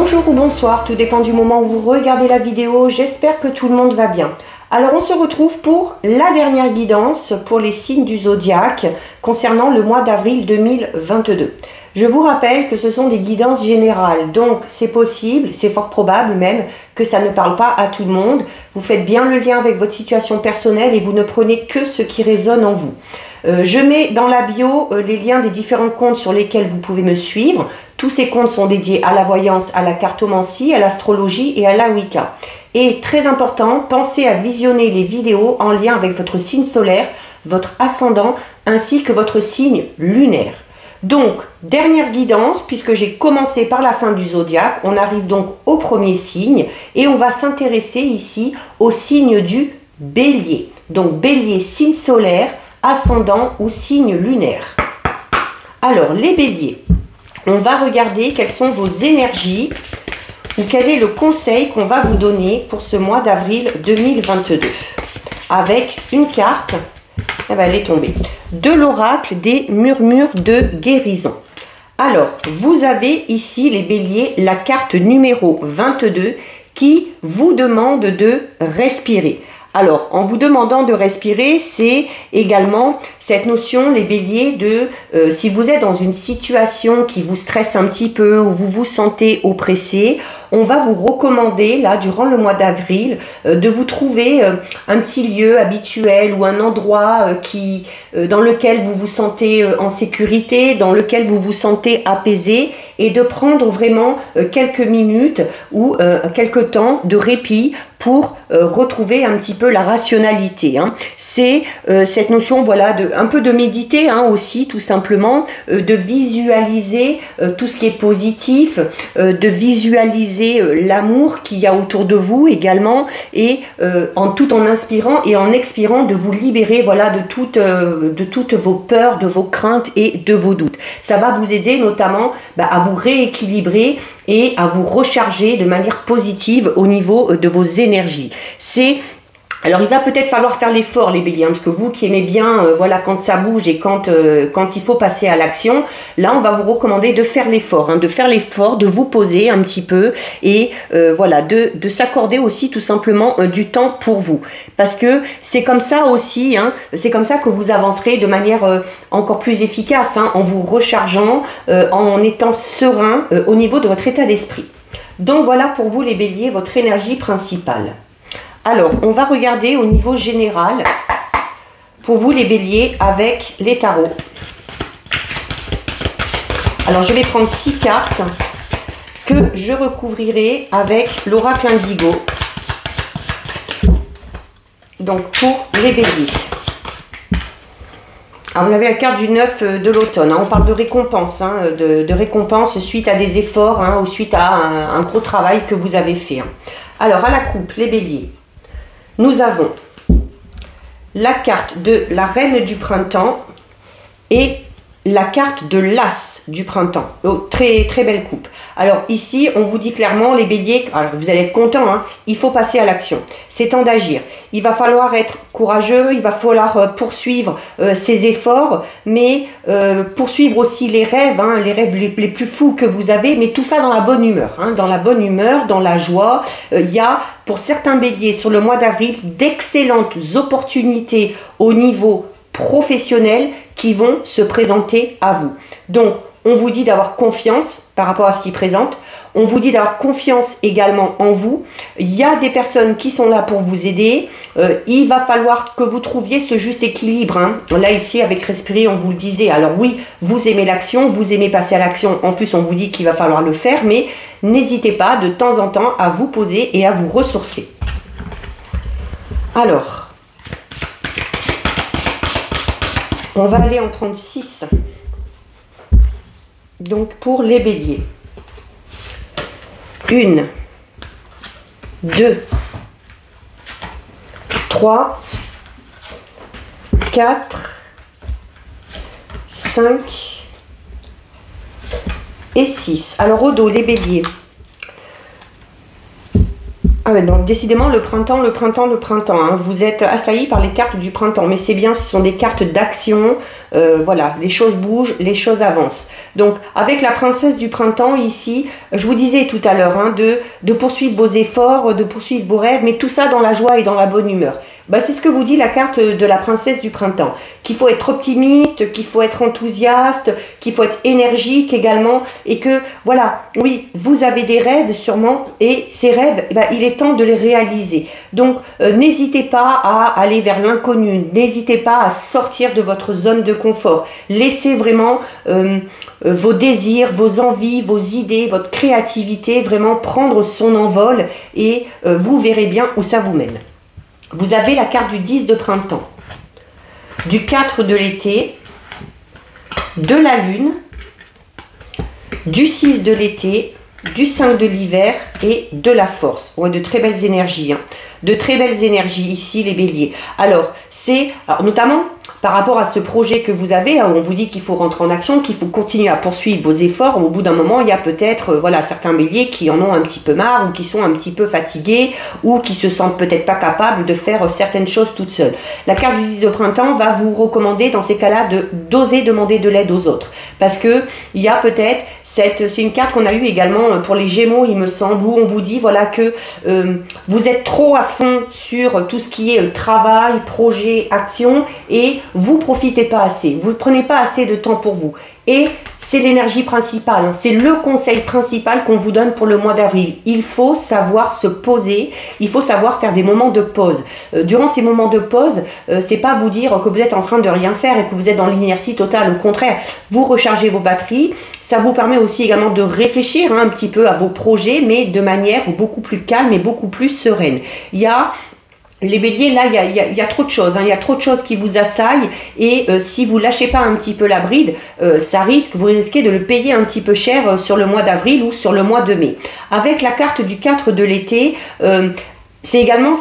Bonjour ou bonsoir, tout dépend du moment où vous regardez la vidéo, j'espère que tout le monde va bien. Alors on se retrouve pour la dernière guidance pour les signes du zodiaque concernant le mois d'avril 2022. Je vous rappelle que ce sont des guidances générales, donc c'est possible, c'est fort probable même que ça ne parle pas à tout le monde. Vous faites bien le lien avec votre situation personnelle et vous ne prenez que ce qui résonne en vous. Je mets dans la bio les liens des différents comptes sur lesquels vous pouvez me suivre. Tous ces comptes sont dédiés à la voyance, à la cartomancie, à l'astrologie et à la Wicca. Et très important, pensez à visionner les vidéos en lien avec votre signe solaire, votre ascendant ainsi que votre signe lunaire. Donc, dernière guidance, puisque j'ai commencé par la fin du zodiaque, on arrive donc au premier signe et on va s'intéresser ici au signe du bélier. Donc, bélier, signe solaire, ascendant ou signe lunaire. Alors, les béliers, on va regarder quelles sont vos énergies ou quel est le conseil qu'on va vous donner pour ce mois d'avril 2022. Avec une carte, elle est tombée, de l'oracle des murmures de guérison. Alors, vous avez ici, les béliers, la carte numéro 22 qui vous demande de respirer. Alors, en vous demandant de respirer, c'est également cette notion, les béliers, de si vous êtes dans une situation qui vous stresse un petit peu ou vous vous sentez oppressé, on va vous recommander, là, durant le mois d'avril, de vous trouver un petit lieu habituel ou un endroit dans lequel vous vous sentez en sécurité, dans lequel vous vous sentez apaisé et de prendre vraiment quelques minutes ou quelques temps de répit pour retrouver un petit peu la rationalité. C'est cette notion, voilà, un peu de méditer aussi, tout simplement, de visualiser tout ce qui est positif, de visualiser l'amour qu'il y a autour de vous également, et tout en inspirant et en expirant, de vous libérer, voilà, de toutes vos peurs, de vos craintes et de vos doutes. Ça va vous aider notamment à vous rééquilibrer et à vous recharger de manière positive au niveau de vos énergies. Alors il va peut-être falloir faire l'effort, les béliers, parce que vous qui aimez bien voilà, quand ça bouge et quand il faut passer à l'action, là on va vous recommander de faire l'effort, de vous poser un petit peu et voilà, de s'accorder aussi tout simplement du temps pour vous, parce que c'est comme ça aussi, c'est comme ça que vous avancerez de manière encore plus efficace, en vous rechargeant, en étant serein au niveau de votre état d'esprit. Donc voilà pour vous les béliers, votre énergie principale. Alors, on va regarder au niveau général, pour vous les béliers, avec les tarots. Alors, je vais prendre 6 cartes que je recouvrirai avec l'oracle indigo. Donc, pour les béliers. Alors, vous avez la carte du 9 de l'automne. On parle de récompense, de récompense suite à des efforts ou suite à un gros travail que vous avez fait. Alors, à la coupe, les béliers. Nous avons la carte de la reine du printemps et la carte de l'as du printemps. Donc, très, très belle coupe. Alors ici, on vous dit clairement, les béliers, alors vous allez être contents, il faut passer à l'action. C'est temps d'agir. Il va falloir être courageux, il va falloir poursuivre ses efforts, mais poursuivre aussi les rêves les plus fous que vous avez, mais tout ça dans la bonne humeur. Dans la bonne humeur, dans la joie. Il y a, pour certains béliers, sur le mois d'avril, d'excellentes opportunités au niveau professionnels qui vont se présenter à vous. Donc, on vous dit d'avoir confiance par rapport à ce qu'ils présentent. On vous dit d'avoir confiance également en vous. Il y a des personnes qui sont là pour vous aider. Il va falloir que vous trouviez ce juste équilibre. Là, ici, avec respirer, on vous le disait. Alors oui, vous aimez l'action, vous aimez passer à l'action. En plus, on vous dit qu'il va falloir le faire. Mais n'hésitez pas de temps en temps à vous poser et à vous ressourcer. Alors, on va aller en prendre 6. Donc, pour les béliers. 1, 2, 3, 4, 5 et 6. Alors, au dos, les béliers. Ah ouais, donc décidément le printemps, le printemps, le printemps. Hein. Vous êtes assaillis par les cartes du printemps, mais c'est bien, ce sont des cartes d'action. Voilà, les choses bougent, les choses avancent. Donc avec la princesse du printemps ici, je vous disais tout à l'heure hein, de poursuivre vos efforts, de poursuivre vos rêves, mais tout ça dans la joie et dans la bonne humeur. Ben, c'est ce que vous dit la carte de la princesse du printemps, qu'il faut être optimiste, qu'il faut être enthousiaste, qu'il faut être énergique également, et que voilà, oui, vous avez des rêves sûrement, et ces rêves, ben, il est temps de les réaliser. Donc n'hésitez pas à aller vers l'inconnu, n'hésitez pas à sortir de votre zone de confort, laissez vraiment vos désirs, vos envies, vos idées, votre créativité vraiment prendre son envol, et vous verrez bien où ça vous mène. Vous avez la carte du 10 de printemps, du 4 de l'été, de la lune, du 6 de l'été, du 5 de l'hiver et de la force. Bon, de très belles énergies, hein. De très belles énergies ici les béliers. Alors, c'est notamment par rapport à ce projet que vous avez, on vous dit qu'il faut rentrer en action, qu'il faut continuer à poursuivre vos efforts. Au bout d'un moment, il y a peut-être voilà, certains béliers qui en ont un petit peu marre ou qui sont un petit peu fatigués ou qui se sentent peut-être pas capables de faire certaines choses toutes seules. La carte du 10 de printemps va vous recommander dans ces cas-là d'oser demander de l'aide aux autres. Parce que il y a peut-être, c'est une carte qu'on a eue également pour les Gémeaux, il me semble, où on vous dit voilà, que vous êtes trop à fond sur tout ce qui est travail, projet, action, et vous profitez pas assez, vous ne prenez pas assez de temps pour vous. Et c'est l'énergie principale, hein. C'est le conseil principal qu'on vous donne pour le mois d'avril. Il faut savoir se poser, il faut savoir faire des moments de pause. Durant ces moments de pause, c'est pas vous dire que vous êtes en train de rien faire et que vous êtes dans l'inertie totale. Au contraire, vous rechargez vos batteries. Ça vous permet aussi également de réfléchir hein, un petit peu à vos projets, mais de manière beaucoup plus calme et beaucoup plus sereine. Il y a les béliers, là, il y a trop de choses, hein, il y a trop de choses qui vous assaillent et si vous lâchez pas un petit peu la bride, vous risquez de le payer un petit peu cher sur le mois d'avril ou sur le mois de mai. Avec la carte du 4 de l'été, c'est également,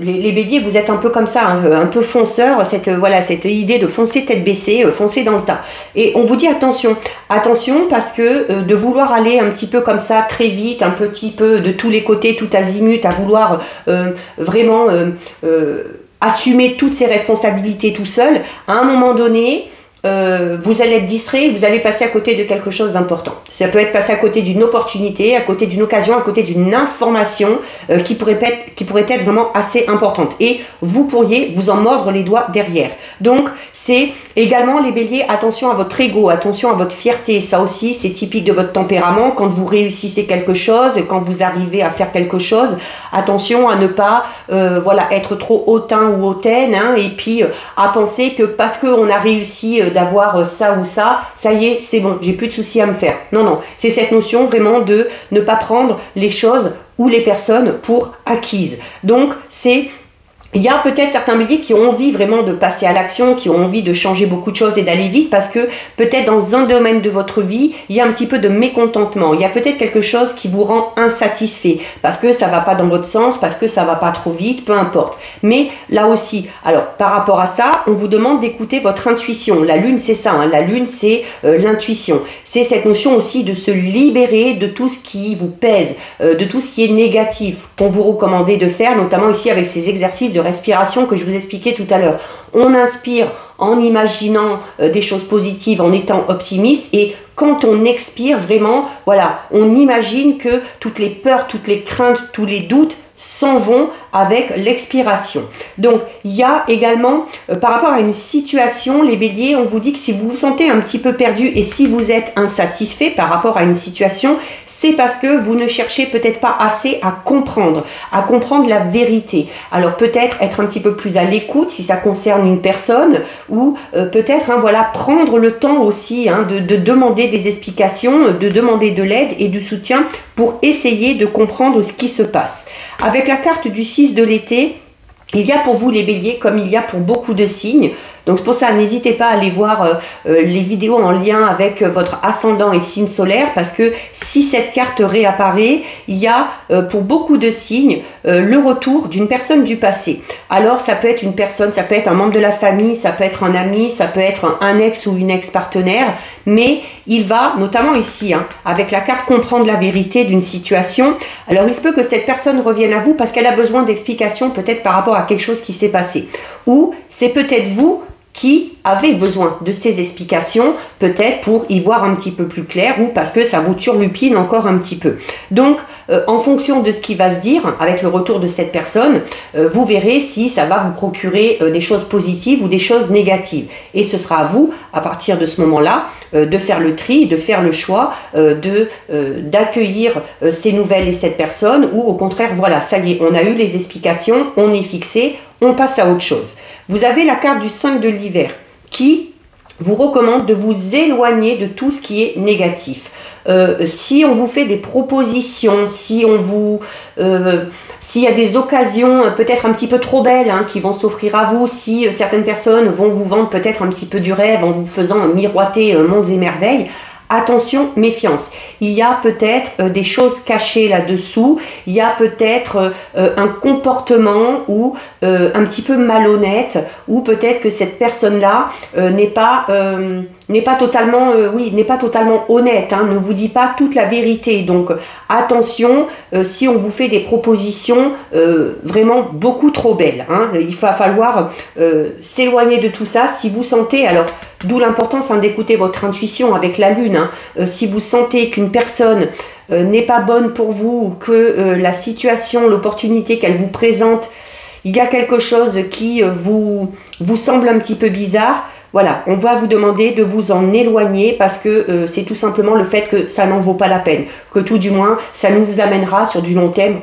les béliers, vous êtes un peu comme ça, hein, un peu fonceur, voilà, cette idée de foncer tête baissée, foncer dans le tas. Et on vous dit attention parce que de vouloir aller un petit peu comme ça, très vite, un petit peu de tous les côtés, tout azimut, à vouloir vraiment assumer toutes ces responsabilités tout seul, à un moment donné, vous allez être distrait, vous allez passer à côté de quelque chose d'important. Ça peut être passer à côté d'une opportunité, à côté d'une occasion, à côté d'une information qui pourrait être vraiment assez importante. Et vous pourriez vous en mordre les doigts derrière. Donc, c'est également les béliers, attention à votre ego, attention à votre fierté. Ça aussi, c'est typique de votre tempérament. Quand vous réussissez quelque chose, quand vous arrivez à faire quelque chose, attention à ne pas voilà, être trop hautain ou hautaine, hein, et puis à penser que parce qu'on a réussi d'avoir ça ou ça, ça y est, c'est bon, j'ai plus de soucis à me faire. Non, non, c'est cette notion vraiment de ne pas prendre les choses ou les personnes pour acquises. Donc, il y a peut-être certains béliers qui ont envie vraiment de passer à l'action, qui ont envie de changer beaucoup de choses et d'aller vite parce que peut-être dans un domaine de votre vie, il y a un petit peu de mécontentement. Il y a peut-être quelque chose qui vous rend insatisfait parce que ça va pas dans votre sens, parce que ça va pas trop vite, peu importe. Mais là aussi, alors par rapport à ça, on vous demande d'écouter votre intuition. La lune, c'est ça, hein. La lune, c'est l'intuition. C'est cette notion aussi de se libérer de tout ce qui vous pèse, de tout ce qui est négatif qu'on vous recommandait de faire, notamment ici avec ces exercices de respiration que je vous expliquais tout à l'heure. On inspire en imaginant des choses positives, en étant optimiste, et quand on expire vraiment, voilà, on imagine que toutes les peurs, toutes les craintes, tous les doutes s'en vont avec l'expiration. Donc, il y a également, par rapport à une situation, les béliers, on vous dit que si vous vous sentez un petit peu perdu et si vous êtes insatisfait par rapport à une situation, c'est parce que vous ne cherchez peut-être pas assez à comprendre la vérité. Alors, peut-être être un petit peu plus à l'écoute si ça concerne une personne ou peut-être, hein, voilà, prendre le temps aussi hein, de demander des explications, de demander de l'aide et du soutien pour essayer de comprendre ce qui se passe. Avec la carte du 6 de l'été, il y a pour vous les béliers, comme il y a pour beaucoup de signes, Donc c'est pour ça, n'hésitez pas à aller voir les vidéos en lien avec votre ascendant et signe solaire, parce que si cette carte réapparaît, il y a pour beaucoup de signes le retour d'une personne du passé. Alors ça peut être une personne, ça peut être un membre de la famille, ça peut être un ami, ça peut être un ex ou une ex-partenaire, mais il va, notamment ici, avec la carte comprendre la vérité d'une situation. Alors il se peut que cette personne revienne à vous parce qu'elle a besoin d'explications peut-être par rapport à quelque chose qui s'est passé. Ou c'est peut-être vous qui avez besoin de ces explications, peut-être pour y voir un petit peu plus clair ou parce que ça vous turlupine encore un petit peu. Donc, en fonction de ce qui va se dire, avec le retour de cette personne, vous verrez si ça va vous procurer des choses positives ou des choses négatives. Et ce sera à vous, à partir de ce moment-là, de faire le tri, de faire le choix, d'accueillir ces nouvelles et cette personne, ou au contraire, voilà, ça y est, on a eu les explications, on est fixé, on passe à autre chose. Vous avez la carte du 5 de l'hiver qui vous recommande de vous éloigner de tout ce qui est négatif. Si on vous fait des propositions, si on vous, s'il y a des occasions peut-être un petit peu trop belles qui vont s'offrir à vous, si certaines personnes vont vous vendre peut-être un petit peu du rêve en vous faisant miroiter monts et merveilles, attention, méfiance. Il y a peut-être des choses cachées là-dessous, il y a peut-être un comportement ou un petit peu malhonnête, ou peut-être que cette personne-là n'est pas totalement, n'est pas totalement honnête, ne vous dit pas toute la vérité. Donc attention, si on vous fait des propositions vraiment beaucoup trop belles, il va falloir s'éloigner de tout ça. Si vous sentez, alors d'où l'importance d'écouter votre intuition avec la lune. Si vous sentez qu'une personne n'est pas bonne pour vous, que la situation, l'opportunité qu'elle vous présente, il y a quelque chose qui vous semble un petit peu bizarre, voilà, on va vous demander de vous en éloigner parce que c'est tout simplement le fait que ça n'en vaut pas la peine, que tout du moins ça nous vous amènera sur du long terme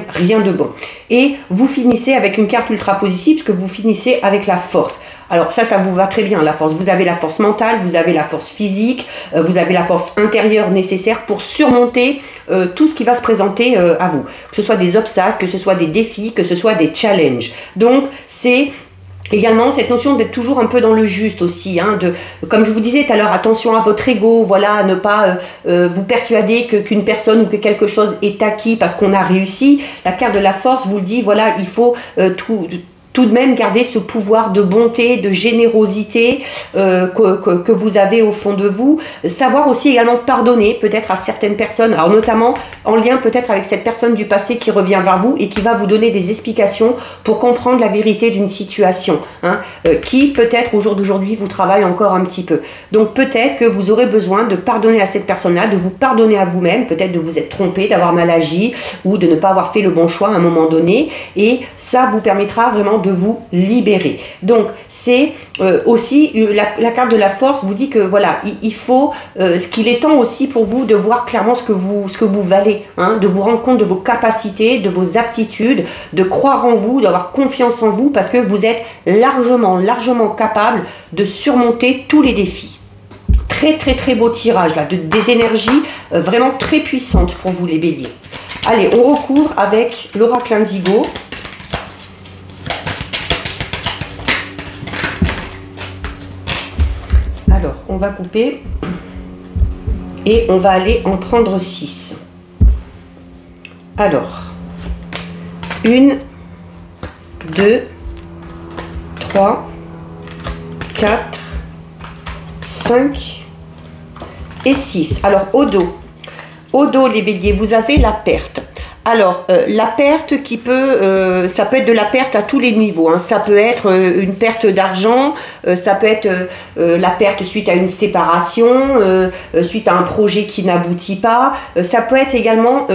rien de bon. Et vous finissez avec une carte ultra positive parce que vous finissez avec la force. Alors ça vous va très bien, la force. Vous avez la force mentale, vous avez la force physique, vous avez la force intérieure nécessaire pour surmonter tout ce qui va se présenter à vous. Que ce soit des obstacles, que ce soit des défis, que ce soit des challenges. Donc c'est également cette notion d'être toujours un peu dans le juste aussi, comme je vous disais tout à l'heure, attention à votre ego, voilà, à ne pas vous persuader qu'une personne ou que quelque chose est acquis parce qu'on a réussi. La carte de la force vous le dit, voilà, il faut tout de même garder ce pouvoir de bonté, de générosité que vous avez au fond de vous. Savoir aussi également pardonner peut-être à certaines personnes, alors notamment en lien peut-être avec cette personne du passé qui revient vers vous et qui va vous donner des explications pour comprendre la vérité d'une situation, qui peut-être au jour d'aujourd'hui vous travaille encore un petit peu. Donc peut-être que vous aurez besoin de pardonner à cette personne-là, de vous pardonner à vous-même, peut-être de vous être trompé, d'avoir mal agi ou de ne pas avoir fait le bon choix à un moment donné, et ça vous permettra vraiment de vous libérer. Donc c'est aussi la carte de la force vous dit que voilà, il faut qu'il est temps aussi pour vous de voir clairement ce que vous valez, de vous rendre compte de vos capacités, de vos aptitudes, de croire en vous, d'avoir confiance en vous, parce que vous êtes largement capable de surmonter tous les défis. Très très très beau tirage là, des énergies vraiment très puissantes pour vous les béliers. Allez, on recouvre avec l'oracle Indigo. Alors, on va couper et on va aller en prendre 6. Alors, 1, 2, 3, 4, 5 et 6. Alors, au dos, les béliers, vous avez la perte. Alors, la perte qui peut, ça peut être de la perte à tous les niveaux. Ça peut être une perte d'argent, ça peut être la perte suite à une séparation, suite à un projet qui n'aboutit pas. Ça peut être également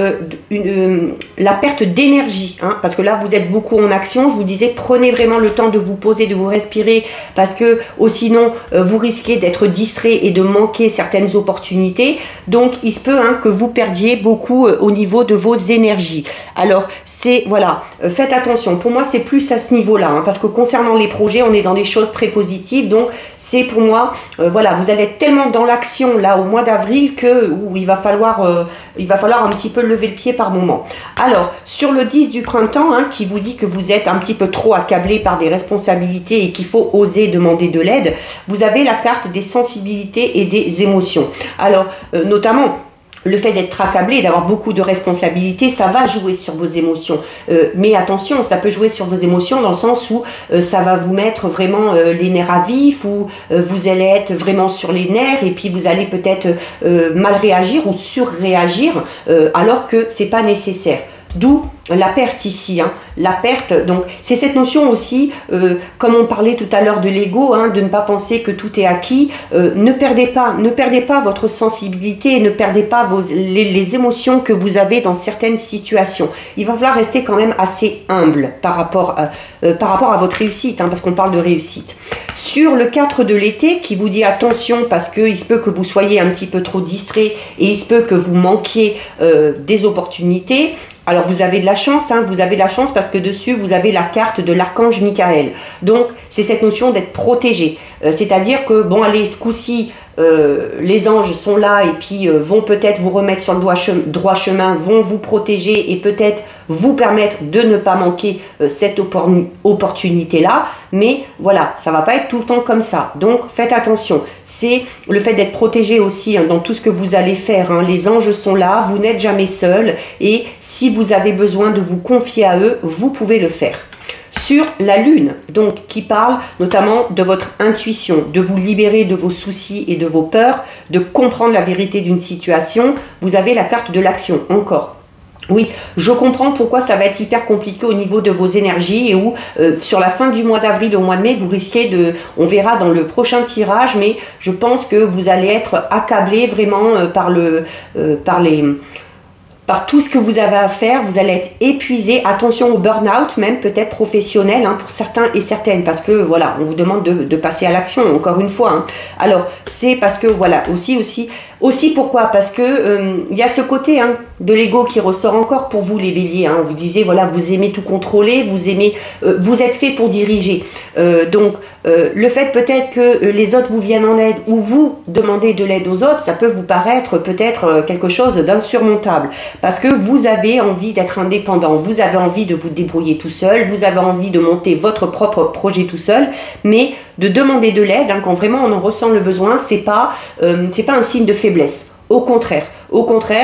la perte d'énergie, parce que là, vous êtes beaucoup en action. Je vous disais, prenez vraiment le temps de vous poser, de vous respirer, parce que sinon, vous risquez d'être distrait et de manquer certaines opportunités. Donc, il se peut que vous perdiez beaucoup au niveau de vos énergies. énergie. Alors, c'est, voilà, faites attention. Pour moi, c'est plus à ce niveau-là, hein, parce que concernant les projets, on est dans des choses très positives. Donc, c'est pour moi, voilà, vous allez être tellement dans l'action, là, au mois d'avril, où il va falloir un petit peu lever le pied par moment. Alors, sur le 10 du printemps, hein, qui vous dit que vous êtes un petit peu trop accablé par des responsabilités et qu'il faut oser demander de l'aide, vous avez la carte des sensibilités et des émotions. Alors, notamment, le fait d'être accablé, d'avoir beaucoup de responsabilités, ça va jouer sur vos émotions. Mais attention, ça peut jouer sur vos émotions dans le sens où ça va vous mettre vraiment les nerfs à vif, ou vous allez être vraiment sur les nerfs et puis vous allez peut-être mal réagir ou surréagir alors que c'est pas nécessaire. D'où la perte ici, hein. La perte, donc c'est cette notion aussi, comme on parlait tout à l'heure de l'ego, hein, de ne pas penser que tout est acquis. Ne perdez pas votre sensibilité, ne perdez pas les émotions que vous avez dans certaines situations. Il va falloir rester quand même assez humble par rapport à votre réussite, hein, parce qu'on parle de réussite. Sur le 4 de l'été, qui vous dit attention parce qu'il se peut que vous soyez un petit peu trop distrait et il se peut que vous manquiez des opportunités. Alors vous avez de la chance, hein, vous avez de la chance parce que dessus vous avez la carte de l'archange Michael. Donc c'est cette notion d'être protégé. C'est-à-dire que bon allez, ce coup-ci, les anges sont là et puis vont peut-être vous remettre sur le droit chemin, vont vous protéger et peut-être vous permettre de ne pas manquer cette opportunité-là. Mais voilà, ça va pas être tout le temps comme ça. Donc faites attention. C'est le fait d'être protégé aussi, hein, dans tout ce que vous allez faire, hein. Les anges sont là, vous n'êtes jamais seul et si vous avez besoin de vous confier à eux, vous pouvez le faire. Sur la lune, donc qui parle notamment de votre intuition, de vous libérer de vos soucis et de vos peurs, de comprendre la vérité d'une situation, vous avez la carte de l'action encore. Oui, je comprends pourquoi ça va être hyper compliqué au niveau de vos énergies et où sur la fin du mois d'avril au mois de mai, vous risquez de, on verra dans le prochain tirage, mais je pense que vous allez être accablé vraiment par tout ce que vous avez à faire, vous allez être épuisé. Attention au burn-out, même peut-être professionnel, hein, pour certains et certaines, parce que voilà, on vous demande de passer à l'action, encore une fois, hein. Alors, c'est parce que voilà, aussi pourquoi? Parce que y a ce côté, hein, de l'ego qui ressort encore pour vous les béliers, hein. Vous disiez, voilà, vous aimez tout contrôler, vous êtes fait pour diriger. Donc, le fait peut-être que les autres vous viennent en aide ou vous demandez de l'aide aux autres, ça peut vous paraître peut-être quelque chose d'insurmontable. Parce que vous avez envie d'être indépendant, vous avez envie de vous débrouiller tout seul, vous avez envie de monter votre propre projet tout seul, mais de demander de l'aide, hein, quand vraiment on en ressent le besoin, c'est pas un signe de faiblesse. Au contraire,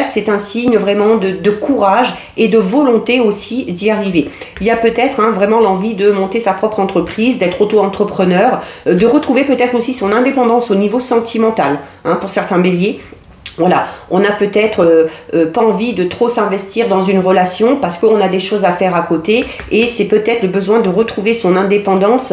c'est un signe vraiment de courage et de volonté aussi d'y arriver. Il y a peut-être, hein, vraiment l'envie de monter sa propre entreprise, d'être auto-entrepreneur, de retrouver peut-être aussi son indépendance au niveau sentimental, hein, pour certains béliers. Voilà, on n'a peut-être pas envie de trop s'investir dans une relation parce qu'on a des choses à faire à côté et c'est peut-être le besoin de retrouver son indépendance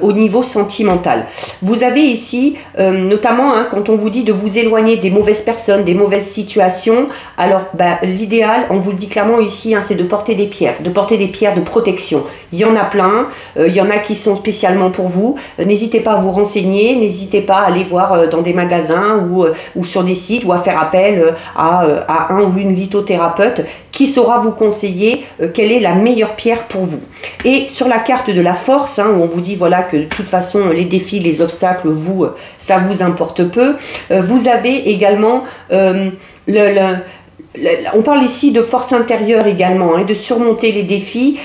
au niveau sentimental. Vous avez ici, notamment, hein, quand on vous dit de vous éloigner des mauvaises personnes, des mauvaises situations, alors l'idéal, on vous le dit clairement ici, hein, c'est de porter des pierres de protection. Il y en a plein, il y en a qui sont spécialement pour vous. N'hésitez pas à vous renseigner, n'hésitez pas à aller voir dans des magasins ou sur des sites ou à faire appel à un ou une lithothérapeute qui saura vous conseiller quelle est la meilleure pierre pour vous. Et sur la carte de la force, hein, où on vous dit voilà que de toute façon les défis, les obstacles, ça vous importe peu, vous avez également on parle ici de force intérieure également, hein, de surmonter les défis,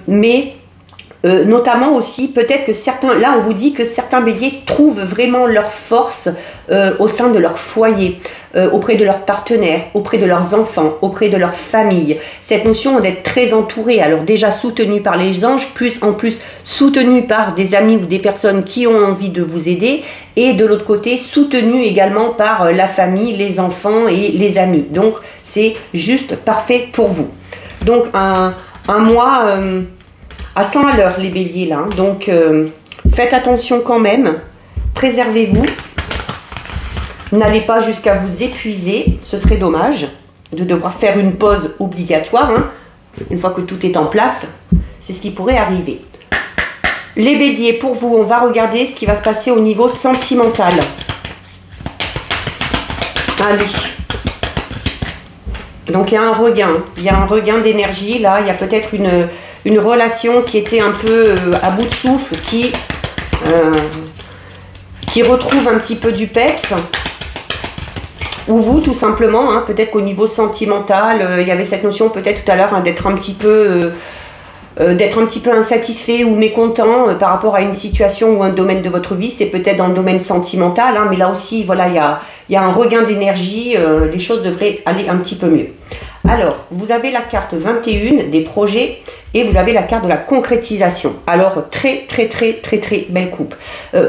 mais notamment aussi peut-être que certains, là on vous dit que certains béliers trouvent vraiment leur force au sein de leur foyer, auprès de leurs partenaires, auprès de leurs enfants, auprès de leur famille. Cette notion d'être très entouré, alors déjà soutenu par les anges, plus en plus soutenu par des amis ou des personnes qui ont envie de vous aider, et de l'autre côté soutenu également par la famille, les enfants et les amis. Donc c'est juste parfait pour vous. Donc un mois à 100 à l'heure les béliers là, donc faites attention quand même, préservez-vous, n'allez pas jusqu'à vous épuiser, ce serait dommage de devoir faire une pause obligatoire, hein, une fois que tout est en place, c'est ce qui pourrait arriver. Les béliers, pour vous, on va regarder ce qui va se passer au niveau sentimental. Allez. Donc il y a un regain d'énergie là, il y a peut-être une relation qui était un peu à bout de souffle, qui retrouve un petit peu du peps. Ou vous, tout simplement, hein, peut-être qu'au niveau sentimental, il y avait cette notion peut-être tout à l'heure hein, d'être un petit peu insatisfait ou mécontent par rapport à une situation ou un domaine de votre vie. C'est peut-être dans le domaine sentimental, hein, mais là aussi, voilà, il y a un regain d'énergie, les choses devraient aller un petit peu mieux. Alors, vous avez la carte 21 des projets et vous avez la carte de la concrétisation. Alors, très belle coupe.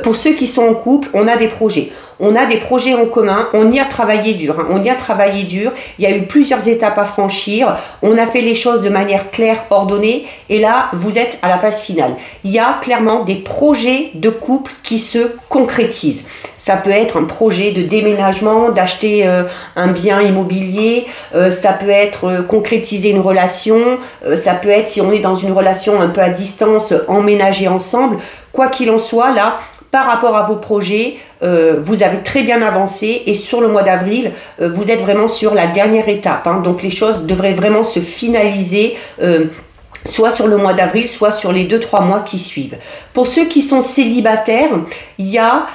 Pour ceux qui sont en couple, on a des projets. On a des projets en commun, on y a travaillé dur, hein, on y a travaillé dur, il y a eu plusieurs étapes à franchir, on a fait les choses de manière claire, ordonnée, et là, vous êtes à la phase finale. Il y a clairement des projets de couple qui se concrétisent. Ça peut être un projet de déménagement, d'acheter un bien immobilier, ça peut être concrétiser une relation, ça peut être, si on est dans une relation un peu à distance, emménager ensemble. Quoi qu'il en soit, là, par rapport à vos projets, vous avez très bien avancé et sur le mois d'avril, vous êtes vraiment sur la dernière étape. Hein, donc les choses devraient vraiment se finaliser soit sur le mois d'avril, soit sur les 2-3 mois qui suivent. Pour ceux qui sont célibataires, il y a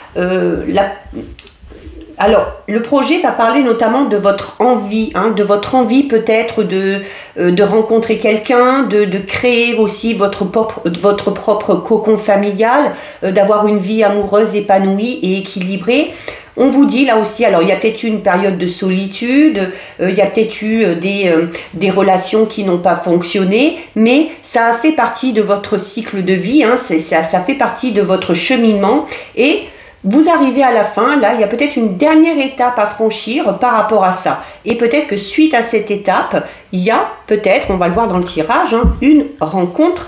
Alors, le projet va parler notamment de votre envie, hein, de votre envie peut-être de rencontrer quelqu'un, de créer aussi votre propre cocon familial, d'avoir une vie amoureuse épanouie et équilibrée. On vous dit là aussi, alors il y a peut-être eu une période de solitude, il y a peut-être eu des relations qui n'ont pas fonctionné, mais ça a fait partie de votre cycle de vie, hein, ça fait partie de votre cheminement et vous arrivez à la fin, là, il y a peut-être une dernière étape à franchir par rapport à ça. Et peut-être que suite à cette étape, il y a peut-être, on va le voir dans le tirage, hein, une rencontre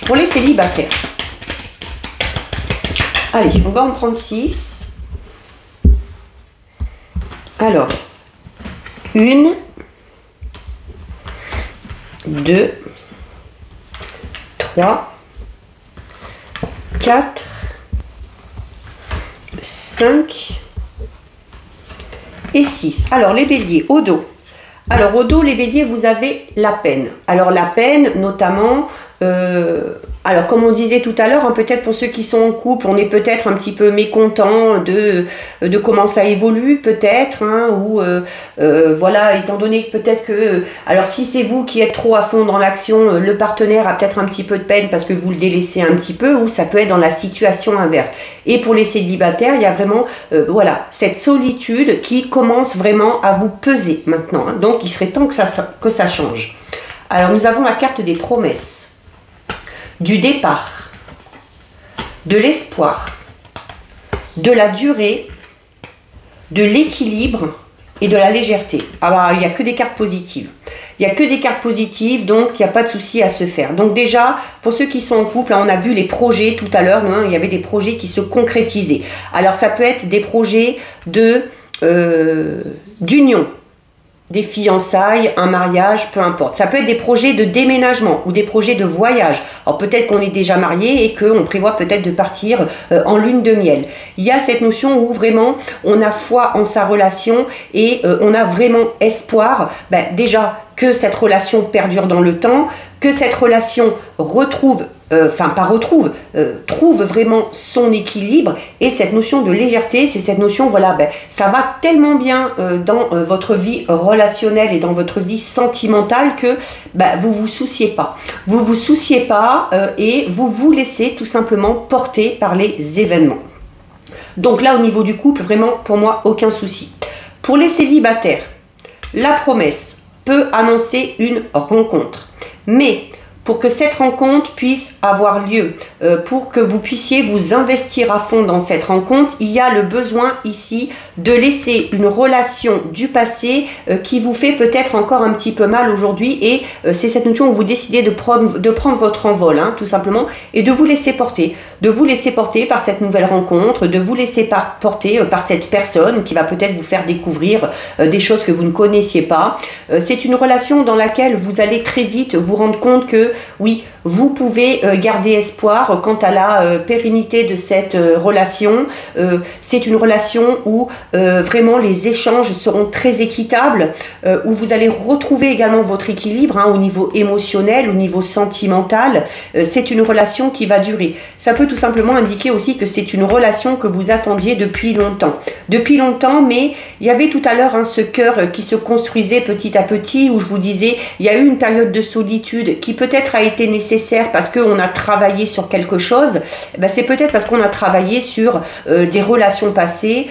pour les célibataires. Allez, on va en prendre 6. Alors, 1, 2, 3, 4, 5 et 6. Alors, les béliers, au dos. Alors, au dos, les béliers, vous avez la peine. Alors, la peine, notamment, alors comme on disait tout à l'heure, hein, peut-être pour ceux qui sont en couple, on est peut-être un petit peu mécontent de comment ça évolue, peut-être, hein, ou voilà, étant donné que peut-être que, alors si c'est vous qui êtes trop à fond dans l'action, le partenaire a peut-être un petit peu de peine parce que vous le délaissez un petit peu, ou ça peut être dans la situation inverse. Et pour les célibataires, il y a vraiment, voilà, cette solitude qui commence vraiment à vous peser maintenant, hein. Donc il serait temps que ça change. Alors nous avons la carte des promesses, du départ, de l'espoir, de la durée, de l'équilibre et de la légèreté. Alors, il n'y a que des cartes positives. Il n'y a que des cartes positives, donc il n'y a pas de souci à se faire. Donc déjà, pour ceux qui sont en couple, là, on a vu les projets tout à l'heure, hein, il y avait des projets qui se concrétisaient. Alors ça peut être des projets d'union, des fiançailles, un mariage, peu importe. Ça peut être des projets de déménagement ou des projets de voyage. Alors peut-être qu'on est déjà marié et qu'on prévoit peut-être de partir en lune de miel. Il y a cette notion où vraiment on a foi en sa relation et on a vraiment espoir, déjà que cette relation perdure dans le temps, que cette relation trouve vraiment son équilibre, et cette notion de légèreté, c'est cette notion, voilà, ça va tellement bien dans votre vie relationnelle et dans votre vie sentimentale que vous vous souciez pas. Vous vous souciez pas et vous vous laissez tout simplement porter par les événements. Donc là, au niveau du couple, vraiment, pour moi, aucun souci. Pour les célibataires, la promesse peut annoncer une rencontre. Mais pour que cette rencontre puisse avoir lieu, pour que vous puissiez vous investir à fond dans cette rencontre, il y a le besoin ici de laisser une relation du passé qui vous fait peut-être encore un petit peu mal aujourd'hui, et c'est cette notion où vous décidez de prendre votre envol, hein, tout simplement, et de vous laisser porter par cette nouvelle rencontre, de vous laisser porter par cette personne qui va peut-être vous faire découvrir des choses que vous ne connaissiez pas. C'est une relation dans laquelle vous allez très vite vous rendre compte que oui, vous pouvez garder espoir quant à la pérennité de cette relation. C'est une relation où vraiment les échanges seront très équitables, où vous allez retrouver également votre équilibre au niveau émotionnel, au niveau sentimental. C'est une relation qui va durer. Ça peut tout simplement indiquer aussi que c'est une relation que vous attendiez depuis longtemps. Depuis longtemps, mais il y avait tout à l'heure ce cœur qui se construisait petit à petit, où je vous disais, il y a eu une période de solitude qui peut-être a été nécessaire parce qu'on a travaillé sur quelque chose. C'est peut-être parce qu'on a travaillé sur des relations passées,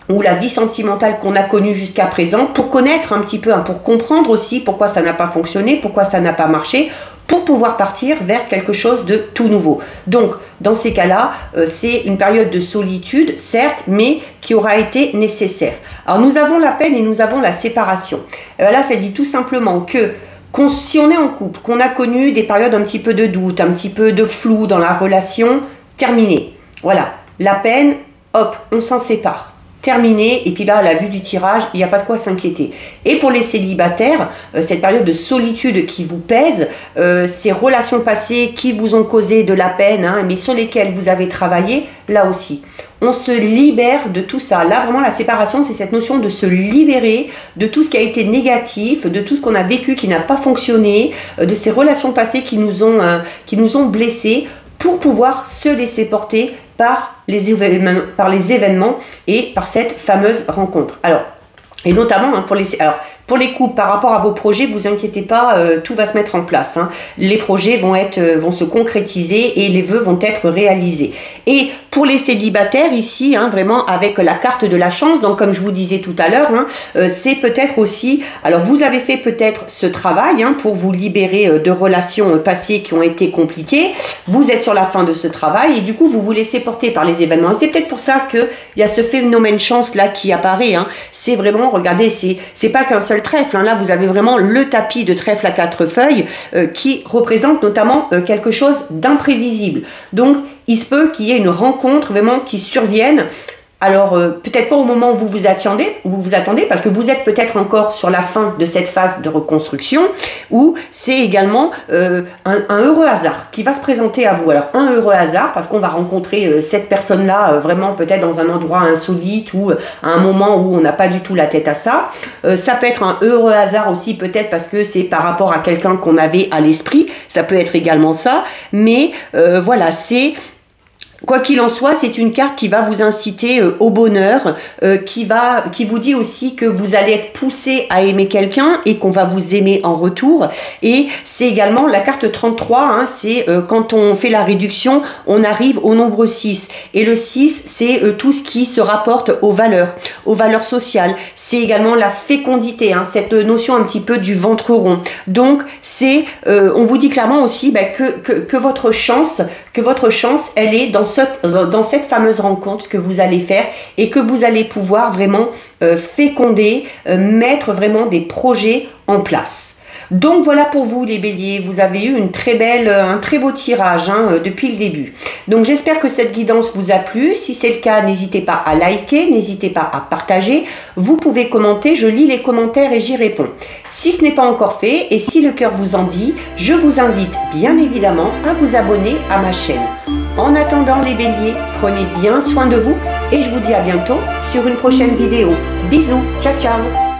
ou la vie sentimentale qu'on a connue jusqu'à présent, pour connaître un petit peu, pour comprendre aussi pourquoi ça n'a pas fonctionné, pourquoi ça n'a pas marché, pour pouvoir partir vers quelque chose de tout nouveau. Donc, dans ces cas-là, c'est une période de solitude, certes, mais qui aura été nécessaire. Alors, nous avons la peine et nous avons la séparation. Là, ça dit tout simplement que si on est en couple, qu'on a connu des périodes un petit peu de doute, un petit peu de flou dans la relation, terminé. Voilà, la peine, hop, on s'en sépare. Terminé, et puis là, à la vue du tirage, il n'y a pas de quoi s'inquiéter. Et pour les célibataires, cette période de solitude qui vous pèse, ces relations passées qui vous ont causé de la peine, mais sur lesquelles vous avez travaillé, là aussi, on se libère de tout ça. Là, vraiment, la séparation, c'est cette notion de se libérer de tout ce qui a été négatif, de tout ce qu'on a vécu qui n'a pas fonctionné, de ces relations passées qui nous ont blessés, pour pouvoir se laisser porter par les événements et par cette fameuse rencontre. Alors, et notamment pour les couples, par rapport à vos projets, vous inquiétez pas, tout va se mettre en place. Les projets vont se concrétiser et les vœux vont être réalisés. Et pour les célibataires ici, vraiment avec la carte de la chance, donc comme je vous disais tout à l'heure, c'est peut-être aussi, alors vous avez fait peut-être ce travail pour vous libérer de relations passées qui ont été compliquées, vous êtes sur la fin de ce travail et du coup vous vous laissez porter par les événements. Et c'est peut-être pour ça qu'il y a ce phénomène chance là qui apparaît. C'est vraiment, regardez, c'est pas qu'un seul trèfle. Là, vous avez vraiment le tapis de trèfle à 4 feuilles qui représente notamment quelque chose d'imprévisible. Donc, il se peut qu'il y ait une rencontre vraiment qui survienne. Alors, peut-être pas au moment où vous vous attendez, parce que vous êtes peut-être encore sur la fin de cette phase de reconstruction, ou c'est également un heureux hasard qui va se présenter à vous. Alors, un heureux hasard, parce qu'on va rencontrer cette personne-là vraiment peut-être dans un endroit insolite ou à un moment où on n'a pas du tout la tête à ça. Ça peut être un heureux hasard aussi, peut-être parce que c'est par rapport à quelqu'un qu'on avait à l'esprit. Ça peut être également ça, mais voilà, c'est... Quoi qu'il en soit, c'est une carte qui va vous inciter au bonheur, qui vous dit aussi que vous allez être poussé à aimer quelqu'un et qu'on va vous aimer en retour. Et c'est également la carte 33, c'est quand on fait la réduction, on arrive au nombre 6. Et le 6, c'est tout ce qui se rapporte aux valeurs sociales. C'est également la fécondité, cette notion un petit peu du ventre rond. Donc, on vous dit clairement aussi que votre chance, elle est dans cette fameuse rencontre que vous allez faire et que vous allez pouvoir vraiment féconder, mettre vraiment des projets en place. Donc voilà pour vous les béliers, vous avez eu un très beau tirage depuis le début. Donc j'espère que cette guidance vous a plu. Si c'est le cas, n'hésitez pas à liker, n'hésitez pas à partager. Vous pouvez commenter, je lis les commentaires et j'y réponds. Si ce n'est pas encore fait et si le cœur vous en dit, je vous invite bien évidemment à vous abonner à ma chaîne. En attendant les béliers, prenez bien soin de vous et je vous dis à bientôt sur une prochaine vidéo. Bisous, ciao ciao.